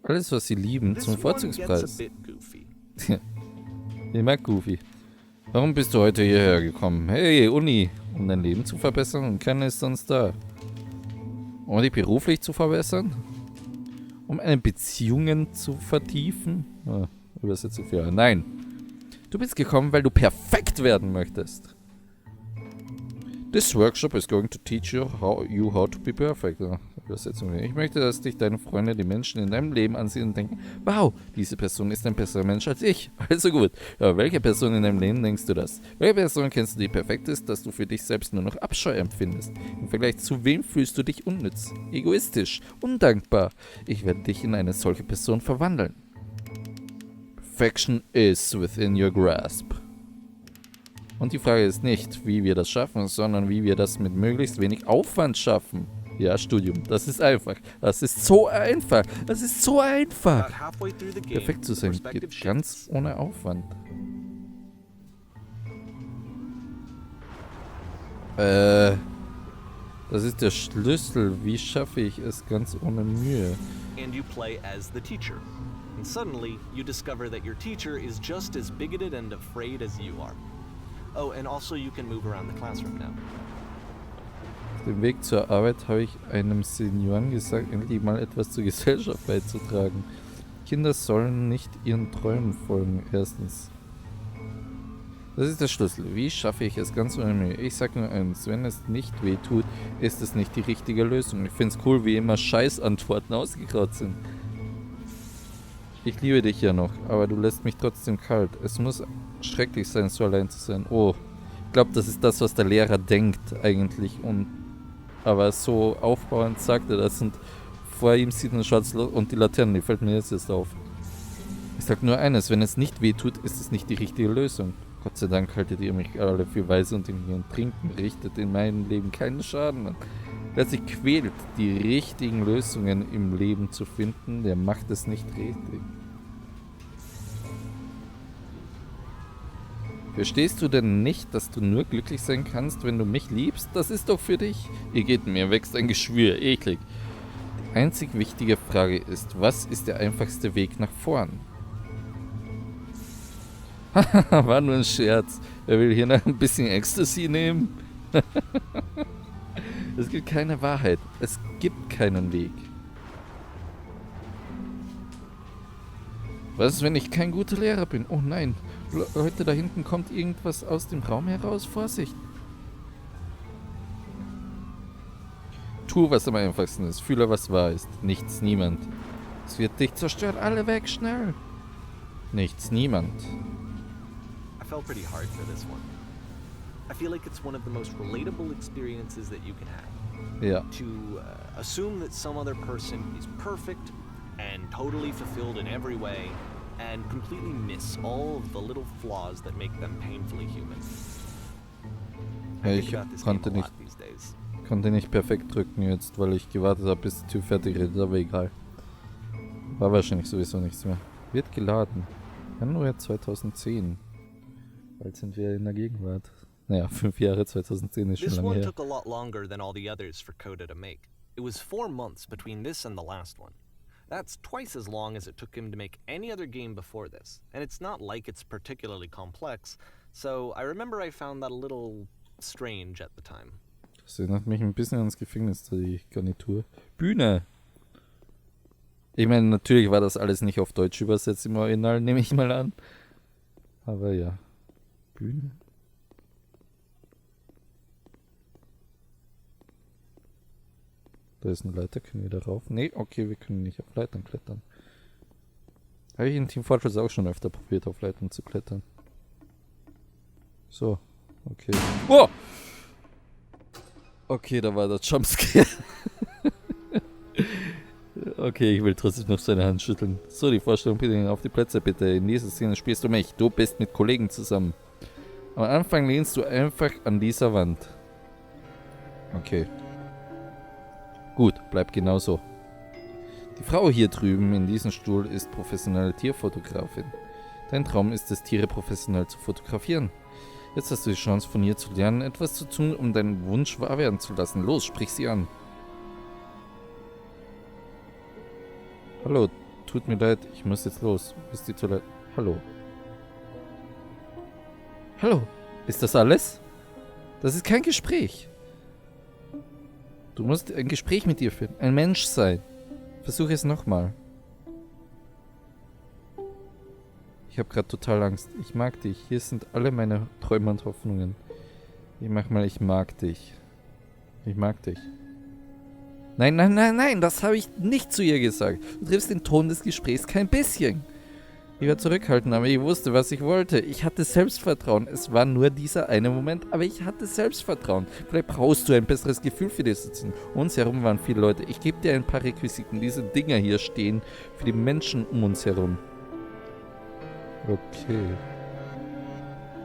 Alles, was sie lieben, zum Vorzugspreis. Ich mag Goofy. Warum bist du heute hierher gekommen? Hey, Uni, um dein Leben zu verbessern und kann ist sonst da. Um dich beruflich zu verbessern? Um eine Beziehungen zu vertiefen? Übersetzung für nein. Du bist gekommen, weil du perfekt werden möchtest. This workshop is going to teach you how to be perfect. Übersetzung. Ich möchte, dass dich deine Freunde, die Menschen in deinem Leben ansehen und denken, wow, diese Person ist ein besserer Mensch als ich. Also gut. Aber welche Person in deinem Leben denkst du das? Welche Person kennst du, die perfekt ist, dass du für dich selbst nur noch Abscheu empfindest? Im Vergleich zu wem fühlst du dich unnütz, egoistisch, undankbar? Ich werde dich in eine solche Person verwandeln. Perfection is within your grasp. Und die Frage ist nicht, wie wir das schaffen, sondern wie wir das mit möglichst wenig Aufwand schaffen. Ja, Studium, das ist einfach. Das ist so einfach. Das ist so einfach. Perfekt zu sein geht ganz ohne Aufwand. Das ist der Schlüssel. Wie schaffe ich es ganz ohne Mühe? And you play as the teacher. And suddenly you discover that your teacher is just as bigoted and afraid as you are. Oh, and also you can move around the classroom now. Auf dem Weg zur Arbeit habe ich einem Senioren gesagt, endlich mal etwas zur Gesellschaft beizutragen. Kinder sollen nicht ihren Träumen folgen, erstens. Das ist der Schlüssel. Wie schaffe ich es ganz ohne Mühe? Ich sage nur eins, wenn es nicht weh tut, ist es nicht die richtige Lösung. Ich finde es cool, wie immer Scheißantworten ausgegraut sind. Ich liebe dich ja noch, aber du lässt mich trotzdem kalt. Es muss schrecklich sein, so allein zu sein. Oh, ich glaube, das ist das, was der Lehrer denkt eigentlich. Aber so aufbauend sagt er das und vor ihm sieht ein schwarzes Loch und die Laterne, die fällt mir jetzt erst auf. Ich sag nur eines, wenn es nicht weh tut, ist es nicht die richtige Lösung. Gott sei Dank haltet ihr mich alle für weise und intelligent. Trinken richtet in meinem Leben keinen Schaden an. Wer sich quält, die richtigen Lösungen im Leben zu finden, der macht es nicht richtig. Verstehst du denn nicht, dass du nur glücklich sein kannst, wenn du mich liebst? Das ist doch für dich. Ihr geht mir, wächst ein Geschwür, eklig. Die einzig wichtige Frage ist, was ist der einfachste Weg nach vorn? Haha, war nur ein Scherz. Wer will hier noch ein bisschen Ecstasy nehmen? Es gibt keine Wahrheit. Es gibt keinen Weg. Was ist, wenn ich kein guter Lehrer bin? Oh nein, Leute, da hinten kommt irgendwas aus dem Raum heraus. Vorsicht. Tu, was am einfachsten ist. Fühle, was wahr ist. Nichts, niemand. Es wird dich zerstören. Alle weg, schnell. Nichts, niemand. I fell pretty hard for this one. I feel like it's one of the most relatable experiences that you can have. Ja. To assume that some other person is perfect and totally fulfilled in every way and completely miss all of the little flaws that make them painfully human. Ja, ich konnte nicht perfekt drücken jetzt, weil ich gewartet habe, bis die Tür fertig redet, aber egal. War wahrscheinlich sowieso nichts mehr. Wird geladen. Januar 2010. Bald sind wir in der Gegenwart. Naja, 5 Jahre 2010 ist schon This lange one her. took a lot longer than all the others for Coda to make. It was 4 months between this and the last one. That's twice as long as it took him to make any other game before this, and it's not like it's particularly complex, so I remember I found that a little strange at the time. Das erinnert mich ein bisschen ans Gefängnis, die Garnitur. Bühne! Ich meine, natürlich war das alles nicht auf Deutsch übersetzt im Original, nehme ich mal an. Aber ja. Bühne? Da ist eine Leiter, können wir da rauf? Nee, okay, wir können nicht auf Leitern klettern. Habe ich in Team Fortress auch schon öfter probiert, auf Leitern zu klettern. So, okay. Wow! Okay, da war der Jumpscare. Okay, ich will trotzdem noch seine Hand schütteln. So, die Vorstellung bitte auf die Plätze bitte. In dieser Szene spielst du mich. Du bist mit Kollegen zusammen. Am Anfang lehnst du einfach an dieser Wand. Okay. Gut, bleib genauso. Die Frau hier drüben in diesem Stuhl ist professionelle Tierfotografin. Dein Traum ist es, Tiere professionell zu fotografieren. Jetzt hast du die Chance von ihr zu lernen, etwas zu tun, um deinen Wunsch wahr werden zu lassen. Los, sprich sie an. Hallo, Tut mir leid, ich muss jetzt los. Bis die Toilette. Hallo. Hallo. Ist das alles? Das ist kein Gespräch. Du musst ein Gespräch mit dir führen. Ein Mensch sein. Versuche es nochmal. Ich habe gerade total Angst. Ich mag dich. Hier sind alle meine Träume und Hoffnungen. Ich mag dich. Ich mag dich. Nein, nein, nein, nein, das habe ich nicht zu ihr gesagt. Du triffst den Ton des Gesprächs kein bisschen. Ich war zurückhaltend, aber ich wusste, was ich wollte. Ich hatte Selbstvertrauen. Es war nur dieser eine Moment, aber ich hatte Selbstvertrauen. Vielleicht brauchst du ein besseres Gefühl für die Sitzen. Uns herum waren viele Leute. Ich gebe dir ein paar Requisiten. Diese Dinger hier stehen für die Menschen um uns herum. Okay.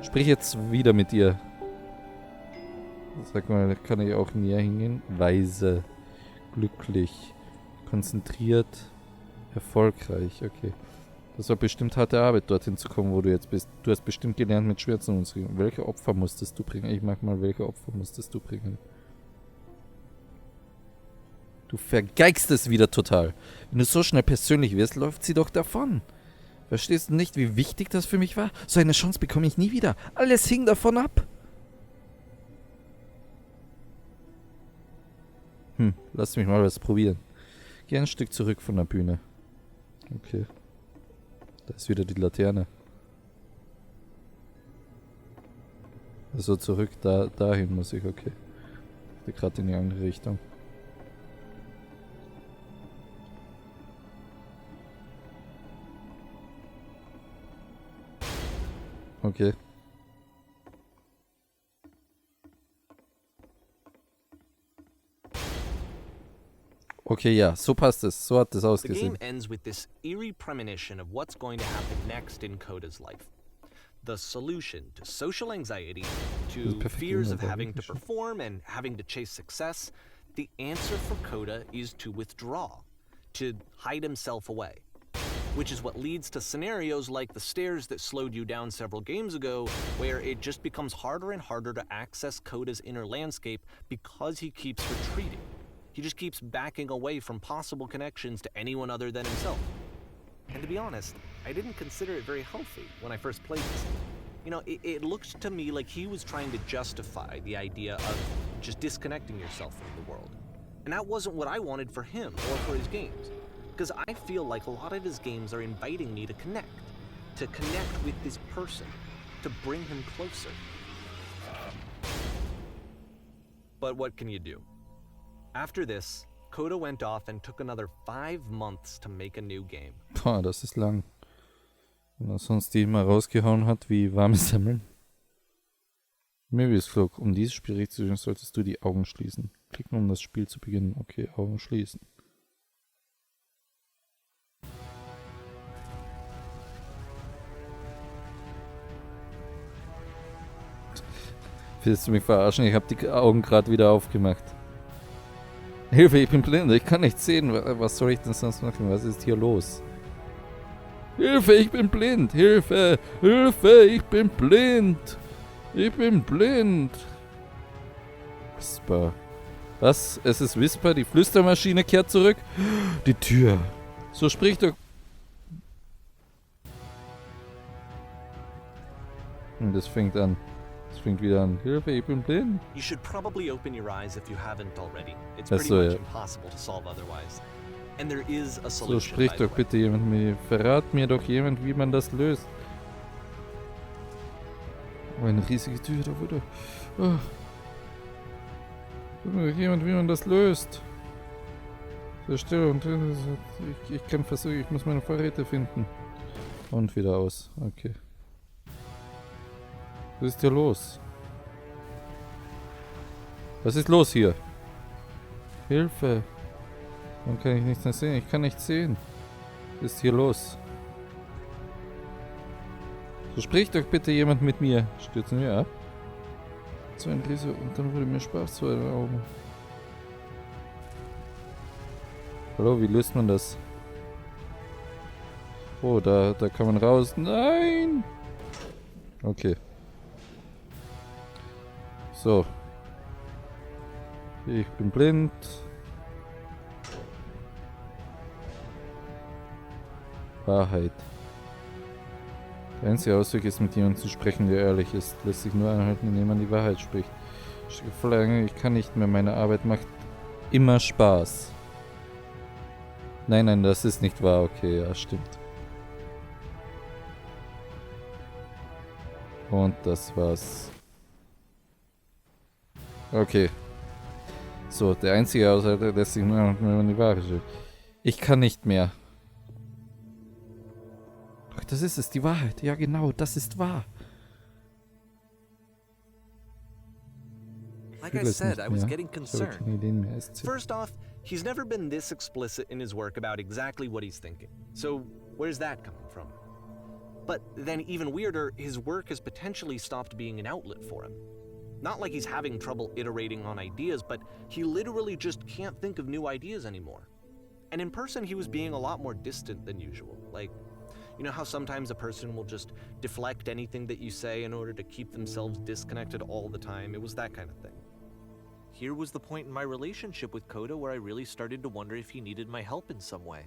Sprich jetzt wieder mit ihr. Sag mal, kann ich auch näher hingehen? Weise, glücklich, konzentriert, erfolgreich. Okay. Das war bestimmt harte Arbeit, dorthin zu kommen, wo du jetzt bist. Du hast bestimmt gelernt, mit Schmerzen umzugehen. Welche Opfer musstest du bringen? Ich mag mal, welche Opfer musstest du bringen? Du vergeigst es wieder total. Wenn du so schnell persönlich wirst, läuft sie doch davon. Verstehst du nicht, wie wichtig das für mich war? So eine Chance bekomme ich nie wieder. Alles hing davon ab. Lass mich mal was probieren. Geh ein Stück zurück von der Bühne. Okay. Da ist wieder die Laterne. Also zurück, dahin muss ich, okay. Ich bin gerade in die andere Richtung. Okay. Okay, ja, so passt es. So hat es The ausgesehen. game ends with this eerie premonition of what's going to happen next in Coda's life. The solution to social anxiety, to fears of having to perform and having to chase success, the answer for Coda is to withdraw, to hide himself away. Which is what leads to scenarios like the stairs that slowed you down several games ago, where it just becomes harder and harder to access Coda's inner landscape because he keeps retreating. He just keeps backing away from possible connections to anyone other than himself. And to be honest, I didn't consider it very healthy when I first played this. You know, it looked to me like he was trying to justify the idea of just disconnecting yourself from the world. And that wasn't what I wanted for him or for his games. Because I feel like a lot of his games are inviting me to connect with this person, to bring him closer. But what can you do? After this, Coda went off and took another 5 months to make a new game. Boah, das ist lang. Wenn er sonst die mal rausgehauen hat wie warme Semmeln. Möbius flog. Um dieses Spiel richtig zu spielen, solltest du die Augen schließen. Klicken, um das Spiel zu beginnen. Okay, Augen schließen. Willst du mich verarschen? Ich habe die Augen gerade wieder aufgemacht. Hilfe, ich bin blind, ich kann nicht sehen. Was soll ich denn sonst machen? Was ist hier los? Hilfe, ich bin blind. Hilfe, Hilfe, ich bin blind. Ich bin blind. Whisper. Was? Es ist Whisper, die Flüstermaschine kehrt zurück. Die Tür. So spricht doch. Und das fängt an. Es fängt wieder an. Hilfe, ich bin blind. You should probably open your eyes if you haven't already. It's Ach pretty so, much ja. impossible to solve otherwise. And there is a So solution. spricht by the doch way. bitte jemand mit mir. Verrat mir doch jemand, wie man das löst. Oh, eine riesige Tür da wieder. Oh. Sag mir doch jemand, wie man das löst. So still und ich kann versuchen, ich muss meine Vorräte finden. Und wieder aus. Okay. Was ist hier los? Was ist los hier? Hilfe! Warum kann ich nichts mehr sehen? Ich kann nichts sehen. Was ist hier los? So spricht doch bitte jemand mit mir. Stürzen wir ab. So ein Riese und dann wurde mir Spaß vor den Augen. Hallo, wie löst man das? Oh, da kann man raus. Nein! Okay. So. Ich bin blind. Wahrheit. Der einzige Ausweg ist, mit jemandem zu sprechen, der ehrlich ist. Lässt sich nur anhalten, indem man die Wahrheit spricht. Ich kann nicht mehr. Meine Arbeit macht immer Spaß. Nein, das ist nicht wahr. Okay, ja, stimmt. Und das war's. Okay. So, der einzige Aushalter lässt sich nur anhalten, wenn man die Wahrheit spricht. Ich kann nicht mehr. Ach, das ist es, die Wahrheit. Ja, genau, das ist wahr. Like I said, I was getting concerned. First off, he's never been this explicit in his work about exactly what he's thinking. So, where's that coming from? But then, even weirder, his work has potentially stopped being an outlet for him. Not like he's having trouble iterating on ideas, but he literally just can't think of new ideas anymore. And in person, he was being a lot more distant than usual. Like, you know how sometimes a person will just deflect anything that you say in order to keep themselves disconnected all the time? It was that kind of thing. Here was the point in my relationship with Coda where I really started to wonder if he needed my help in some way.